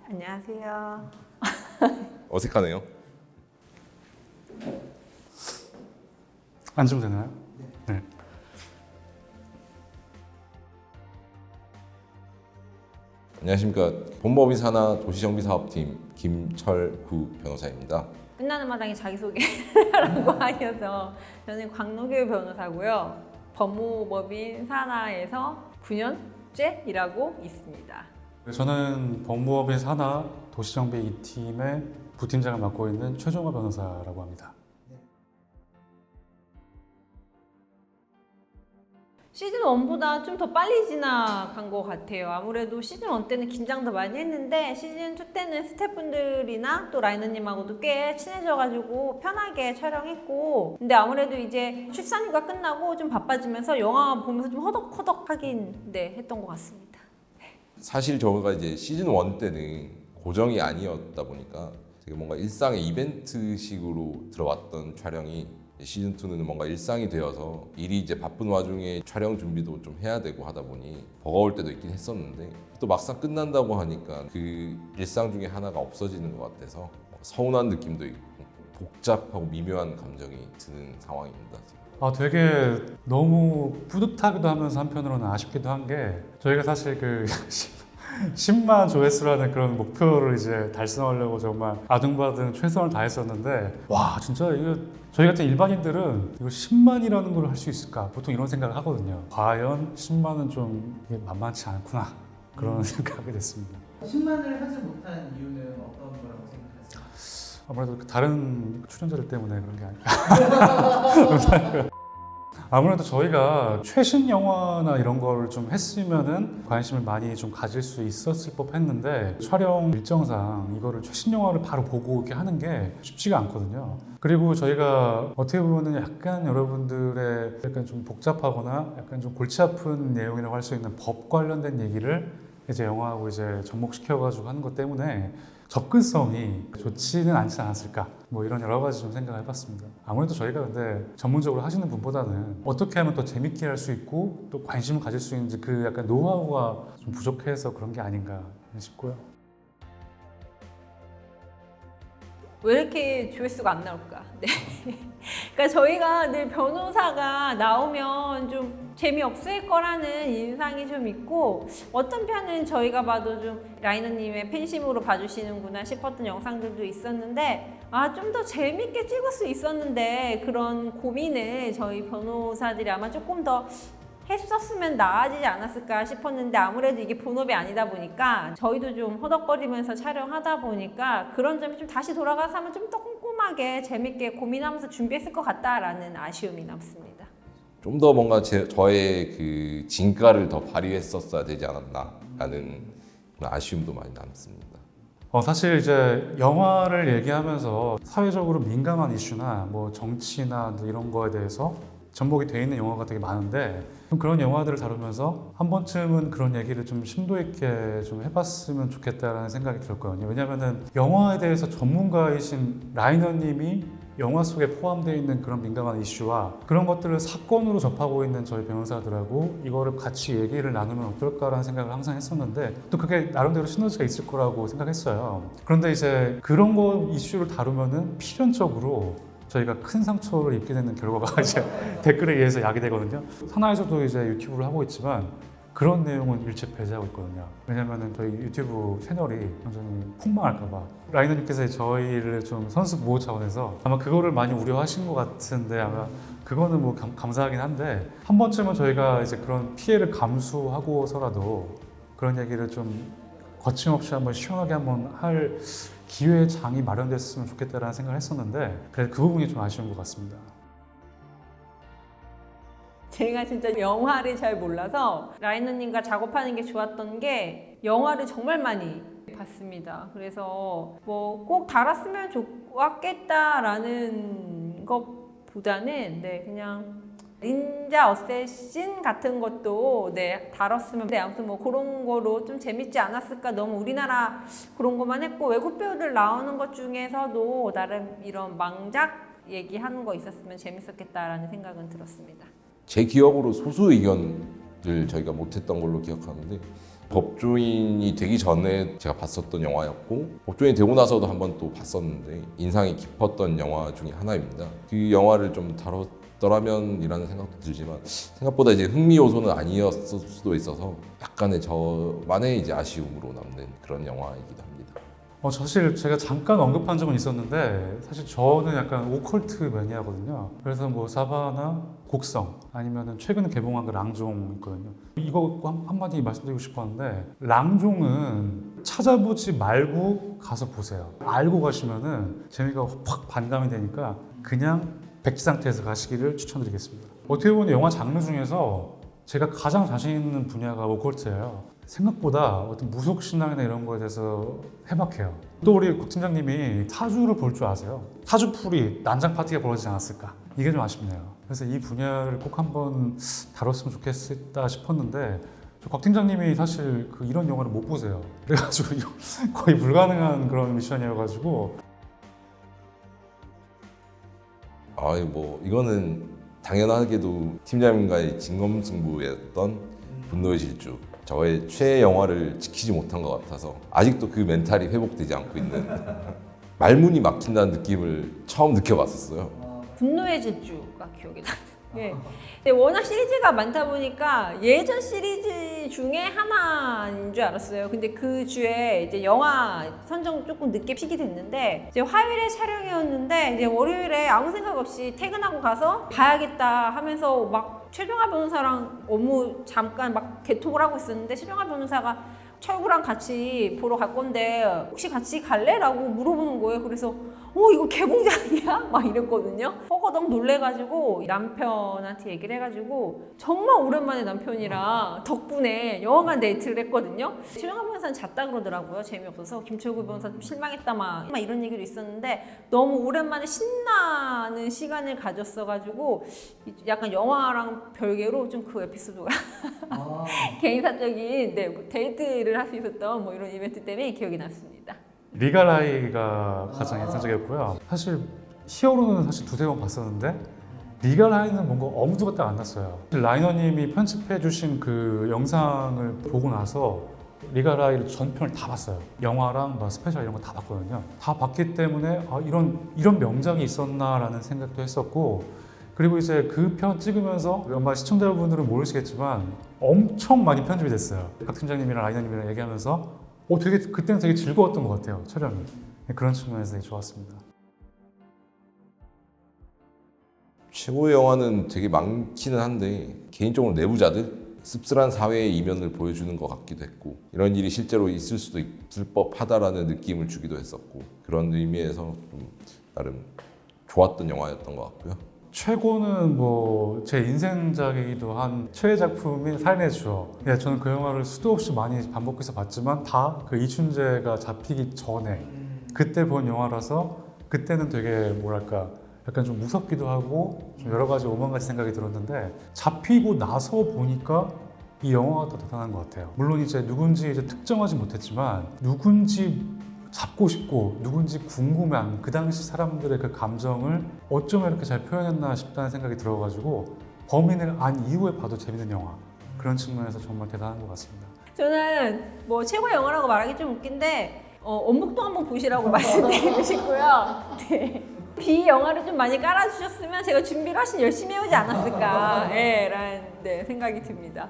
안녕하세요. 어색하네요. 앉으면 되나요? 네. 안녕하십니까. 본법인 산하 도시정비사업팀 김철구 변호사입니다. 끝나는 마당에 자기소개라고 하셔서 저는 광노교 변호사고요. 법무법인 산하에서 9년째 일하고 있습니다. 저는 법무법인 산하 도시정비 2팀의 부팀장을 맡고 있는 최종화 변호사라고 합니다. 시즌 1보다 좀 더 빨리 지나간 것 같아요. 아무래도 시즌 1 때는 긴장도 많이 했는데 시즌 2 때는 스태프분들이나 또 라이너님하고도 꽤 친해져가지고 편하게 촬영했고, 근데 아무래도 이제 출산휴가 끝나고 좀 바빠지면서 영화 보면서 좀 허덕허덕하긴 했던 것 같습니다. 사실 저가 이제 시즌 1 때는 고정이 아니었다 보니까 되게 뭔가 일상의 이벤트식으로 들어왔던 촬영이 시즌 2는 뭔가 일상이 되어서 일이 이제 바쁜 와중에 촬영 준비도 좀 해야 되고 하다 보니 버거울 때도 있긴 했었는데, 또 막상 끝난다고 하니까 그 일상 중에 하나가 없어지는 것 같아서 서운한 느낌도 있고 복잡하고 미묘한 감정이 드는 상황입니다. 지금. 되게 너무 뿌듯하기도 하면서 한편으로는 아쉽기도 한 게, 저희가 사실 그 10만 조회수라는 그런 목표를 이제 달성하려고 정말 아등바등 최선을 다했었는데, 와 진짜 이거 저희 같은 일반인들은 이거 10만이라는 걸 할 수 있을까 보통 이런 생각을 하거든요. 과연 10만은 좀 이게 만만치 않구나 그런 생각이 됐습니다. 10만을 하지 못한 이유는 어떤 거라고 생각하세요? 아무래도 다른 출연자들 때문에 그런 게 아닐까. 아무래도 저희가 최신 영화나 이런 걸 좀 했으면은 관심을 많이 좀 가질 수 있었을 법 했는데, 촬영 일정상 이거를 최신 영화를 바로 보고 이렇게 하는 게 쉽지가 않거든요. 그리고 저희가 어떻게 보면은 약간 여러분들의 약간 좀 복잡하거나 약간 좀 골치 아픈 내용이라고 할 수 있는 법 관련된 얘기를 이제 영화하고 이제 접목시켜가지고 하는 것 때문에 접근성이 좋지는 않지 않았을까, 뭐 이런 여러 가지 좀 생각을 해봤습니다. 아무래도 저희가 근데 전문적으로 하시는 분보다는 어떻게 하면 더 재밌게 할 수 있고 또 관심을 가질 수 있는지 그 약간 노하우가 좀 부족해서 그런 게 아닌가 싶고요. 왜 이렇게 조회수가 안 나올까? 네. 그러니까 저희가 늘 변호사가 나오면 좀 재미없을 거라는 인상이 좀 있고, 어떤 편은 저희가 봐도 좀 라이너님의 팬심으로 봐주시는구나 싶었던 영상들도 있었는데, 좀 더 재밌게 찍을 수 있었는데 그런 고민을 저희 변호사들이 아마 조금 더 했었으면 나아지지 않았을까 싶었는데, 아무래도 이게 본업이 아니다 보니까 저희도 좀 허덕거리면서 촬영하다 보니까 그런 점이 좀 다시 돌아가서 하면 좀 더 꼼꼼하게 재밌게 고민하면서 준비했을 것 같다라는 아쉬움이 남습니다. 좀 더 뭔가 저의 그 진가를 더 발휘했었어야 되지 않았나라는 그런 아쉬움도 많이 남습니다. 사실 이제 영화를 얘기하면서 사회적으로 민감한 이슈나 뭐 정치나 이런 거에 대해서 접목이 돼 있는 영화가 되게 많은데, 그런 영화들을 다루면서 한 번쯤은 그런 얘기를 좀 심도 있게 좀 해봤으면 좋겠다라는 생각이 들었거든요. 왜냐면은 영화에 대해서 전문가이신 라이너님이 영화 속에 포함되어 있는 그런 민감한 이슈와 그런 것들을 사건으로 접하고 있는 저희 변호사들하고 이거를 같이 얘기를 나누면 어떨까라는 생각을 항상 했었는데, 또 그게 나름대로 시너지가 있을 거라고 생각했어요. 그런데 이제 그런 거 이슈를 다루면은 필연적으로 저희가 큰 상처를 입게 되는 결과가 이제 댓글에 의해서 야기되거든요. 산하에서도 이제 유튜브를 하고 있지만 그런 내용은 일체 배제하고 있거든요. 왜냐면은 저희 유튜브 채널이 완전히 폭망할까봐 라이너님께서 저희를 좀 선수 보호 차원에서 아마 그거를 많이 우려하신 것 같은데, 아마 그거는 뭐 감사하긴 한데, 한 번쯤은 저희가 이제 그런 피해를 감수하고서라도 그런 얘기를 좀 거침없이 한번 시원하게 한번 할 기회의 장이 마련됐으면 좋겠다라는 생각을 했었는데, 그래서 그 부분이 좀 아쉬운 것 같습니다. 제가 진짜 영화를 잘 몰라서 라이너님과 작업하는 게 좋았던 게, 영화를 정말 많이 봤습니다. 그래서 뭐 꼭 달았으면 좋았겠다라는 것보다는 그냥 닌자 어쌔신 같은 것도 다뤘으면, 아무튼 뭐 그런 거로 좀 재밌지 않았을까. 너무 우리나라 그런 것만 했고 외국 배우들 나오는 것 중에서도 나름 이런 망작 얘기하는 거 있었으면 재밌었겠다라는 생각은 들었습니다. 제 기억으로 소수 의견을 저희가 못했던 걸로 기억하는데, 법조인이 되기 전에 제가 봤었던 영화였고 법조인이 되고 나서도 한번 또 봤었는데 인상이 깊었던 영화 중에 하나입니다. 그 영화를 좀 다뤘더라면이라는 생각도 들지만 생각보다 이제 흥미 요소는 아니었을 수도 있어서 약간의 저만의 이제 아쉬움으로 남는 그런 영화이기도 합니다. 사실 제가 잠깐 언급한 적은 있었는데 사실 저는 약간 오컬트 매니아거든요. 그래서 뭐 사바나, 곡성 아니면은 최근에 개봉한 그 랑종 있거든요. 이거 한마디 말씀드리고 싶었는데 랑종은 찾아보지 말고 가서 보세요. 알고 가시면은 재미가 확 반감이 되니까 그냥 백지 상태에서 가시기를 추천드리겠습니다. 어떻게 보면 영화 장르 중에서 제가 가장 자신 있는 분야가 오컬트예요. 생각보다 어떤 무속 신앙이나 이런 거에 대해서 해박해요. 또 우리 국 팀장님이 타주를 볼 줄 아세요? 타주풀이 난장 파티가 벌어지지 않았을까? 이게 좀 아쉽네요. 그래서 이 분야를 꼭 한번 다뤘으면 좋겠다 싶었는데 박 팀장님이 사실 이런 영화를 못 보세요. 그래가지고 이거 거의 불가능한 그런 미션이어가지고 뭐 이거는 당연하게도 팀장님과의 진검승부였던 분노의 질주. 저의 최애 영화를 지키지 못한 것 같아서 아직도 그 멘탈이 회복되지 않고 있는 말문이 막힌다는 느낌을 처음 느껴봤었어요. 분노의 질주가 기억이 나요. 예. 근데 워낙 시리즈가 많다 보니까 예전 시리즈 중에 하나인 줄 알았어요. 근데 그 주에 이제 영화 선정 조금 늦게 픽이 됐는데 이제 화요일에 촬영이었는데 이제 월요일에 아무 생각 없이 퇴근하고 가서 봐야겠다 하면서 막 최정화 변호사랑 업무 잠깐 막 개톡을 하고 있었는데 최정화 변호사가 철구랑 같이 보러 갈 건데 혹시 같이 갈래? 라고 물어보는 거예요. 그래서 이거 개봉작이야? 막 이랬거든요. 허거덩 놀래가지고 남편한테 얘기를 해가지고 정말 오랜만에 남편이랑 덕분에 영화관 데이트를 했거든요. 최정화 변호사는 잤다 그러더라고요. 재미없어서. 김철구 변호사 좀 실망했다 막 이런 얘기도 있었는데 너무 오랜만에 신나는 시간을 가졌어가지고 약간 영화랑 별개로 좀 그 에피소드가 개인사적인 뭐 데이트를 할 수 있었던 뭐 이런 이벤트 때문에 기억이 났습니다. 리가라이가 가장 인상적이었고요. 사실 히어로는 사실 두세 번 봤었는데 리가라이는 뭔가 엄두가 딱 안 났어요. 라이너님이 편집해주신 그 영상을 보고 나서 리가라이를 전편을 다 봤어요. 영화랑 막 스페셜 이런 거 다 봤거든요. 다 봤기 때문에 이런 명작이 있었나라는 생각도 했었고 그리고 이제 그 편 찍으면서 아마 시청자분들은 모르시겠지만 엄청 많이 편집이 됐어요. 박 팀장님이랑 라이너님이랑 얘기하면서 그때는 되게 즐거웠던 것 같아요, 촬영이. 그런 측면에서 되게 좋았습니다. 최고의 영화는 되게 많기는 한데 개인적으로 내부자들 씁쓸한 사회의 이면을 보여주는 것 같기도 했고 이런 일이 실제로 있을 수도 있을 법하다라는 느낌을 주기도 했었고 그런 의미에서 좀 나름 좋았던 영화였던 것 같고요. 최고는 뭐 제 인생작이기도 한 최애 작품인 살인의 추억. 저는 그 영화를 수도 없이 많이 반복해서 봤지만 다 그 이춘재가 잡히기 전에 그때 본 영화라서 그때는 되게 뭐랄까 약간 좀 무섭기도 하고 좀 여러 가지 오만 가지 생각이 들었는데 잡히고 나서 보니까 이 영화가 더 대단한 것 같아요. 물론 이제 누군지 이제 특정하지 못했지만 누군지 잡고 싶고 누군지 궁금한 그 당시 사람들의 그 감정을 어쩌면 이렇게 잘 표현했나 싶다는 생각이 들어가지고 범인을 안 이후에 봐도 재밌는 영화 그런 측면에서 정말 대단한 것 같습니다. 저는 뭐 최고의 영화라고 말하기 좀 웃긴데 원복도 한번 보시라고 말씀드리고 싶고요. 네. 비 영화를 좀 많이 깔아주셨으면 제가 준비를 훨씬 열심히 해오지 않았을까 라는 생각이 듭니다.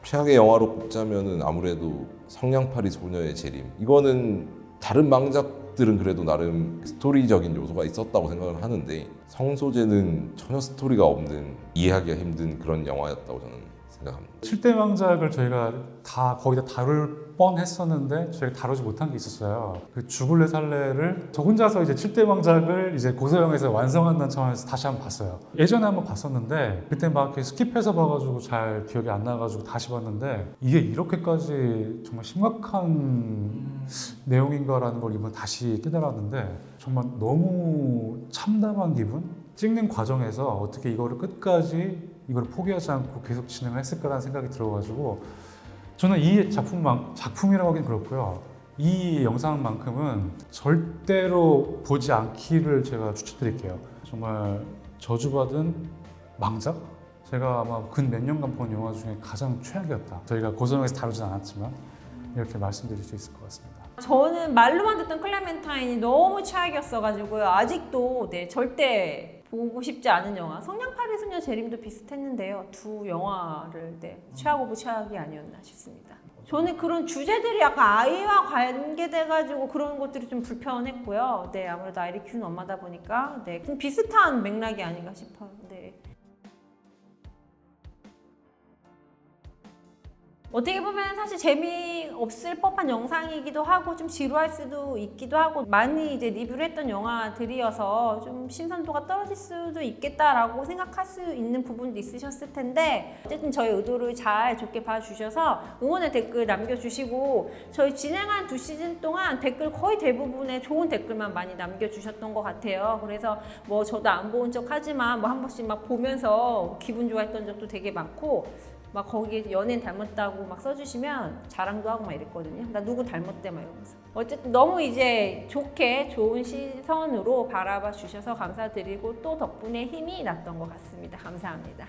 최악의 영화로 꼽자면은 아무래도 성냥팔이 소녀의 재림. 이거는 다른 망작들은 그래도 나름 스토리적인 요소가 있었다고 생각을 하는데 성소재는 전혀 스토리가 없는 이해하기가 힘든 그런 영화였다고 저는 생각합니다. 7대 왕작을 저희가 다 거의 다 다룰 뻔했었는데 저희가 다루지 못한 게 있었어요. 그 죽을래 살래를 저 혼자서 이제 7대 왕작을 이제 고소영에서 완성한다는 차원에서 다시 한번 봤어요. 예전에 한번 봤었는데 그때 막 이렇게 스킵해서 봐가지고 잘 기억이 안 나가지고 다시 봤는데 이게 이렇게까지 정말 심각한 내용인가라는 걸 이번 다시 깨달았는데 정말 너무 참담한 기분? 찍는 과정에서 어떻게 이거를 끝까지 이걸 포기하지 않고 계속 진행을 했을까라는 생각이 들어가지고 저는 이 작품이라고 하긴 그렇고요. 이 영상만큼은 절대로 보지 않기를 제가 추천드릴게요. 정말 저주받은 망작? 제가 아마 근 몇 년간 본 영화 중에 가장 최악이었다. 저희가 고소영에서 다루진 않았지만 이렇게 말씀드릴 수 있을 것 같습니다. 저는 말로만 듣던 클레멘타인이 너무 최악이었어가지고요. 아직도 네, 절대 보고 싶지 않은 영화. 성냥팔이 소녀 재림도 비슷했는데요. 두 영화를 네, 최악 오브 최악이 아니었나 싶습니다. 저는 그런 주제들이 약간 아이와 관계돼가지고 그런 것들이 좀 불편했고요. 네, 아무래도 아이를 키우는 엄마다 보니까 네, 좀 비슷한 맥락이 아닌가 싶어요. 네. 어떻게 보면 사실 재미없을 법한 영상이기도 하고 좀 지루할 수도 있기도 하고 많이 이제 리뷰를 했던 영화들이어서 좀 신선도가 떨어질 수도 있겠다라고 생각할 수 있는 부분도 있으셨을 텐데 어쨌든 저희 의도를 잘 좋게 봐주셔서 응원의 댓글 남겨주시고 저희 진행한 2시즌 동안 댓글 거의 대부분의 좋은 댓글만 많이 남겨주셨던 것 같아요. 그래서 뭐 저도 안 본 척 하지만 뭐 한 번씩 막 보면서 기분 좋아했던 적도 되게 많고 막 거기에 연예인 닮았다고 막 써주시면 자랑도 하고 막 이랬거든요. 나 누구 닮았대 막 이러면서. 어쨌든 너무 이제 좋게 좋은 시선으로 바라봐 주셔서 감사드리고 또 덕분에 힘이 났던 것 같습니다. 감사합니다.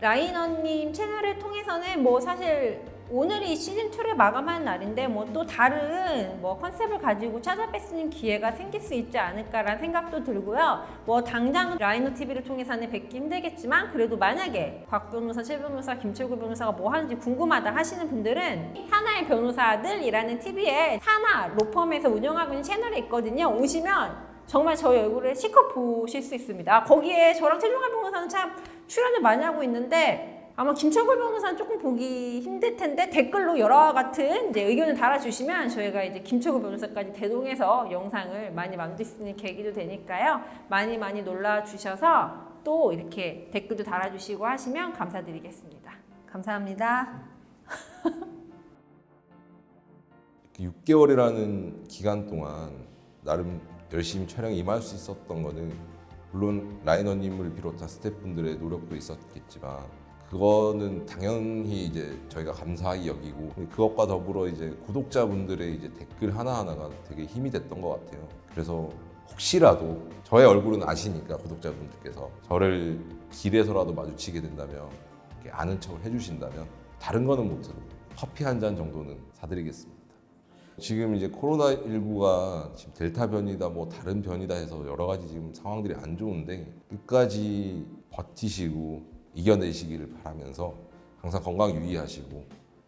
라이너님 채널을 통해서는 뭐 사실 오늘이 시즌2를 마감하는 날인데 뭐 또 다른 뭐 컨셉을 가지고 찾아뵐 기회가 생길 수 있지 않을까라는 생각도 들고요. 뭐 당장 라이너 TV를 통해서는 뵙기 힘들겠지만 그래도 만약에 곽 변호사, 최 변호사, 김철구 변호사가 뭐 하는지 궁금하다 하시는 분들은 하나의 변호사들이라는 TV에 하나 로펌에서 운영하고 있는 채널이 있거든요. 오시면 정말 저희 얼굴을 실컷 보실 수 있습니다. 거기에 저랑 최종환 변호사는 참 출연을 많이 하고 있는데 아마 김철구 변호사는 조금 보기 힘들 텐데 댓글로 여러 같은 이제 의견을 달아주시면 저희가 이제 김철구 변호사까지 대동해서 영상을 많이 만들 수 있는 계기도 되니까요. 많이 놀라주셔서 또 이렇게 댓글도 달아주시고 하시면 감사드리겠습니다. 감사합니다. 6개월이라는 기간 동안 나름 열심히 촬영에 임할 수 있었던 거는 물론 라이너님을 비롯한 스태프분들의 노력도 있었겠지만 그거는 당연히 이제 저희가 감사히 여기고 그것과 더불어 이제 구독자분들의 이제 댓글 하나하나가 되게 힘이 됐던 것 같아요. 그래서 혹시라도 저의 얼굴은 아시니까 구독자분들께서 저를 길에서라도 마주치게 된다면 이렇게 아는 척을 해주신다면 다른 거는 못해도 커피 한 잔 정도는 사드리겠습니다. 지금 이제 코로나19가 지금 델타 변이다 뭐 다른 변이다 해서 여러 가지 지금 상황들이 안 좋은데 끝까지 버티시고 이겨내시기를 바라면서 항상 건강 유의하시고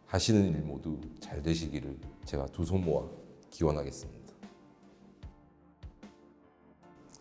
하시는 일 모두 잘 되시기를 제가 두 손 모아 기원하겠습니다.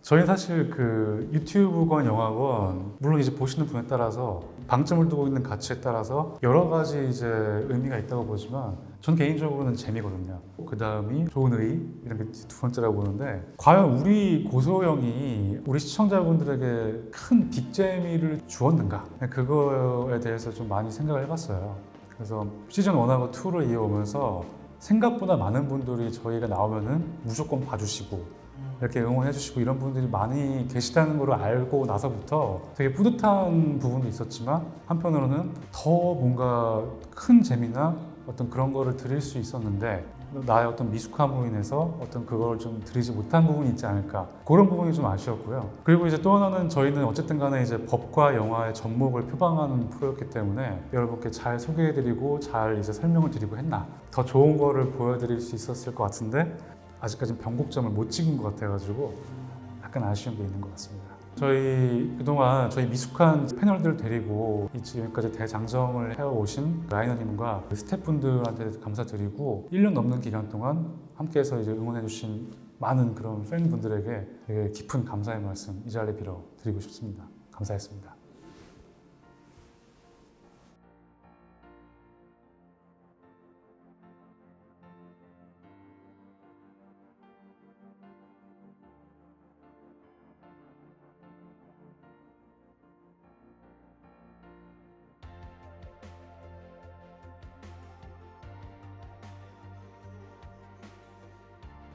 저희 사실 그 유튜브건 영화건 물론 이제 보시는 분에 따라서 방점을 두고 있는 가치에 따라서 여러 가지 이제 의미가 있다고 보지만 전 개인적으로는 재미거든요. 그 다음이 좋은 의 이런 게 두 번째라고 보는데 과연 우리 고소영이 우리 시청자분들에게 큰 빅재미를 주었는가 그거에 대해서 좀 많이 생각을 해봤어요. 그래서 시즌 1하고 2를 이어오면서 생각보다 많은 분들이 저희가 나오면은 무조건 봐주시고 이렇게 응원해주시고 이런 분들이 많이 계시다는 걸 알고 나서부터 되게 뿌듯한 부분도 있었지만 한편으로는 더 뭔가 큰 재미나 어떤 그런 거를 드릴 수 있었는데 나의 어떤 미숙함으로 인해서 어떤 그걸 좀 드리지 못한 부분이 있지 않을까 그런 부분이 좀 아쉬웠고요. 그리고 이제 또 하나는 저희는 어쨌든 간에 이제 법과 영화의 접목을 표방하는 프로였기 때문에 여러분께 잘 소개해드리고 잘 이제 설명을 드리고 했나 더 좋은 거를 보여드릴 수 있었을 것 같은데 아직까지는 변곡점을 못 찍은 것 같아가지고 약간 아쉬운 게 있는 것 같습니다. 저희 그동안 저희 미숙한 패널들을 데리고 지금까지 대장정을 해오신 라이너님과 스태프분들한테 감사드리고 1년 넘는 기간 동안 함께해서 이제 응원해주신 많은 그런 팬분들에게 되게 깊은 감사의 말씀 이 자리에 빌어 드리고 싶습니다. 감사했습니다.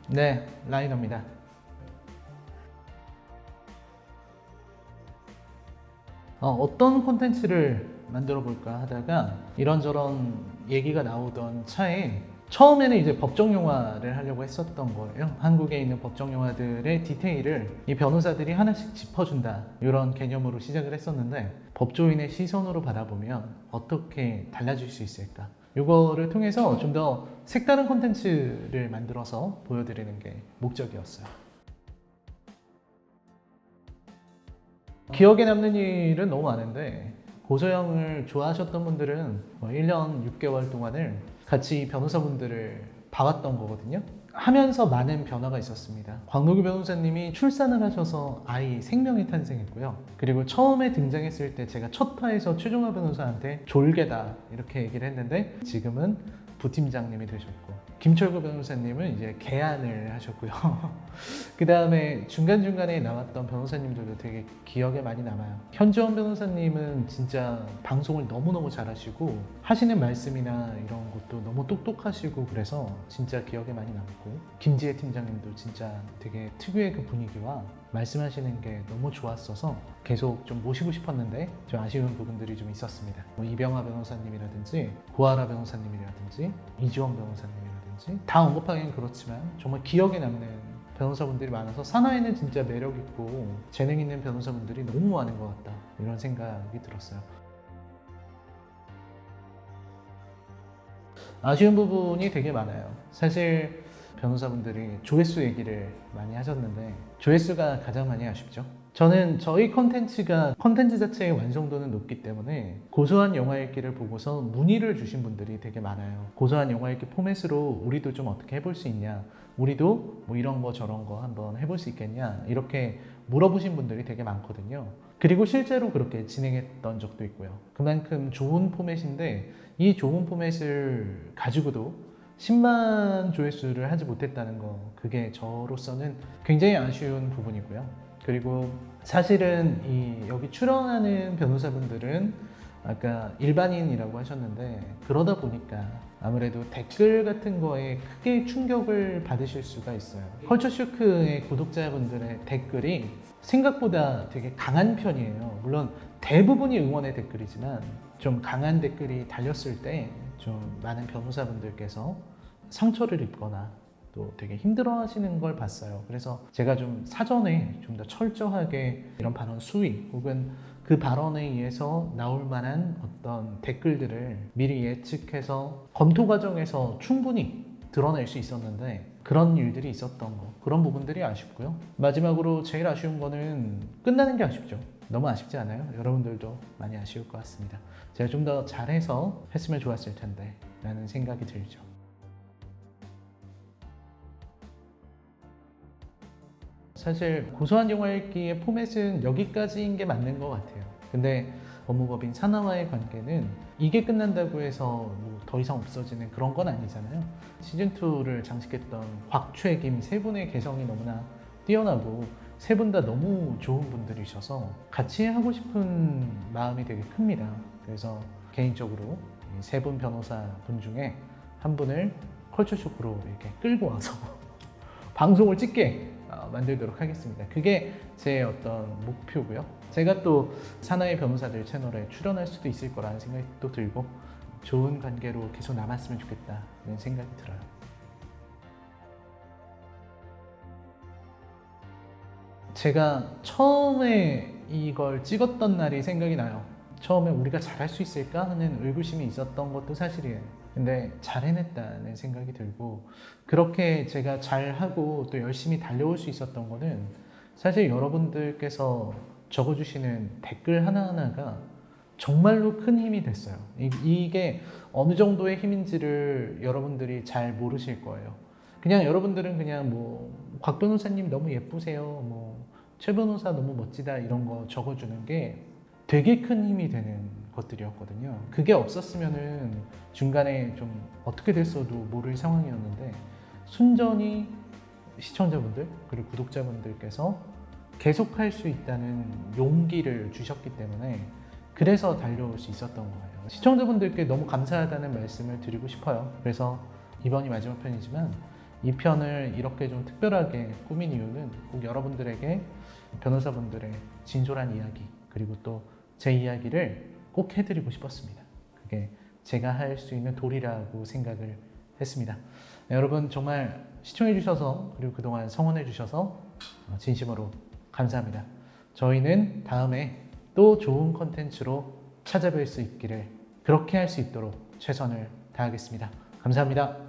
네, 라이너입니다. 어떤 콘텐츠를 만들어 볼까 하다가 이런저런 얘기가 나오던 차에 처음에는 이제 법정 영화를 하려고 했었던 거예요. 한국에 있는 법정 영화들의 디테일을 이 변호사들이 하나씩 짚어준다, 이런 개념으로 시작을 했었는데, 법조인의 시선으로 바라보면 어떻게 달라질 수 있을까, 이거를 통해서 좀 더 색다른 콘텐츠를 만들어서 보여드리는 게 목적이었어요. 기억에 남는 일은 너무 많은데, 고소영을 좋아하셨던 분들은 1년 6개월 동안을 같이 변호사분들을 봐왔던 거거든요. 하면서 많은 변화가 있었습니다. 광노규 변호사님이 출산을 하셔서 아이 생명이 탄생했고요. 그리고 처음에 등장했을 때 제가 첫 화에서 최종화 변호사한테 졸개다 이렇게 얘기를 했는데, 지금은 부팀장님이 되셨고, 김철구 변호사님은 이제 개안을 하셨고요. 그 다음에 중간중간에 나왔던 변호사님들도 되게 기억에 많이 남아요. 현주원 변호사님은 진짜 방송을 너무너무 잘하시고, 하시는 말씀이나 이런 것도 너무 똑똑하시고, 그래서 진짜 기억에 많이 남고, 김지혜 팀장님도 진짜 되게 특유의 그 분위기와 말씀하시는 게 너무 좋았어서 계속 좀 모시고 싶었는데 좀 아쉬운 부분들이 좀 있었습니다. 이병화 변호사님이라든지 고아라 변호사님이라든지 이지원 변호사님이라든지 다 언급하기는 그렇지만 정말 기억에 남는 변호사분들이 많아서 산하에는 진짜 매력 있고 재능 있는 변호사분들이 너무 많은 것 같다, 이런 생각이 들었어요. 아쉬운 부분이 되게 많아요. 사실 변호사분들이 조회수 얘기를 많이 하셨는데, 조회수가 가장 많이 아쉽죠. 저는 저희 컨텐츠가 컨텐츠 자체의 완성도는 높기 때문에 고소한 영화 읽기를 보고서 문의를 주신 분들이 되게 많아요. 고소한 영화 읽기 포맷으로 우리도 좀 어떻게 해볼 수 있냐, 우리도 뭐 이런 거 저런 거 한번 해볼 수 있겠냐, 이렇게 물어보신 분들이 되게 많거든요. 그리고 실제로 그렇게 진행했던 적도 있고요. 그만큼 좋은 포맷인데 이 좋은 포맷을 가지고도 10만 조회수를 하지 못했다는 거, 그게 저로서는 굉장히 아쉬운 부분이고요. 그리고 사실은 여기 출연하는 변호사분들은 아까 일반인이라고 하셨는데, 그러다 보니까 아무래도 댓글 같은 거에 크게 충격을 받으실 수가 있어요. 컬처쇼크의 구독자분들의 댓글이 생각보다 되게 강한 편이에요. 물론 대부분이 응원의 댓글이지만 좀 강한 댓글이 달렸을 때 좀 많은 변호사분들께서 상처를 입거나 또 되게 힘들어 하시는 걸 봤어요. 그래서 제가 좀 사전에 좀 더 철저하게 이런 발언 수위 혹은 그 발언에 의해서 나올 만한 어떤 댓글들을 미리 예측해서 검토 과정에서 충분히 드러낼 수 있었는데, 그런 일들이 있었던 거, 그런 부분들이 아쉽고요. 마지막으로 제일 아쉬운 거는 끝나는 게 아쉽죠. 너무 아쉽지 않아요? 여러분들도 많이 아쉬울 것 같습니다. 제가 좀 더 잘해서 했으면 좋았을 텐데 라는 생각이 들죠. 사실 고소한 영화 읽기의 포맷은 여기까지인 게 맞는 것 같아요. 근데 법무법인 산하와의 관계는 이게 끝난다고 해서 뭐 더 이상 없어지는 그런 건 아니잖아요. 시즌2를 장식했던 곽최김 세 분의 개성이 너무나 뛰어나고 세 분 다 너무 좋은 분들이셔서 같이 하고 싶은 마음이 되게 큽니다. 그래서 개인적으로 세 분 변호사 분 중에 한 분을 컬처쇼크로 이렇게 끌고 와서 방송을 찍게 만들도록 하겠습니다. 그게 제 어떤 목표고요. 제가 또 사나이 변호사들 채널에 출연할 수도 있을 거라는 생각이 또 들고, 좋은 관계로 계속 남았으면 좋겠다는 생각이 들어요. 제가 처음에 이걸 찍었던 날이 생각이 나요. 처음에 우리가 잘할 수 있을까 하는 의구심이 있었던 것도 사실이에요. 근데 잘 해냈다는 생각이 들고, 그렇게 제가 잘하고 또 열심히 달려올 수 있었던 거는 사실 여러분들께서 적어주시는 댓글 하나하나가 정말로 큰 힘이 됐어요. 이게 어느 정도의 힘인지를 여러분들이 잘 모르실 거예요. 그냥 여러분들은 그냥 뭐 곽 변호사님 너무 예쁘세요, 뭐 최 변호사 너무 멋지다, 이런 거 적어주는 게 되게 큰 힘이 되는 것들이었거든요. 그게 없었으면은 중간에 좀 어떻게 됐어도 모를 상황이었는데, 순전히 시청자분들 그리고 구독자분들께서 계속할 수 있다는 용기를 주셨기 때문에 그래서 달려올 수 있었던 거예요. 시청자분들께 너무 감사하다는 말씀을 드리고 싶어요. 그래서 이번이 마지막 편이지만 이 편을 이렇게 좀 특별하게 꾸민 이유는 꼭 여러분들에게 변호사분들의 진솔한 이야기, 그리고 또 제 이야기를 꼭 해드리고 싶었습니다. 그게 제가 할 수 있는 도리라고 생각을 했습니다. 네, 여러분 정말 시청해주셔서 그리고 그동안 성원해주셔서 진심으로 감사합니다. 저희는 다음에 또 좋은 컨텐츠로 찾아뵐 수 있기를, 그렇게 할 수 있도록 최선을 다하겠습니다. 감사합니다.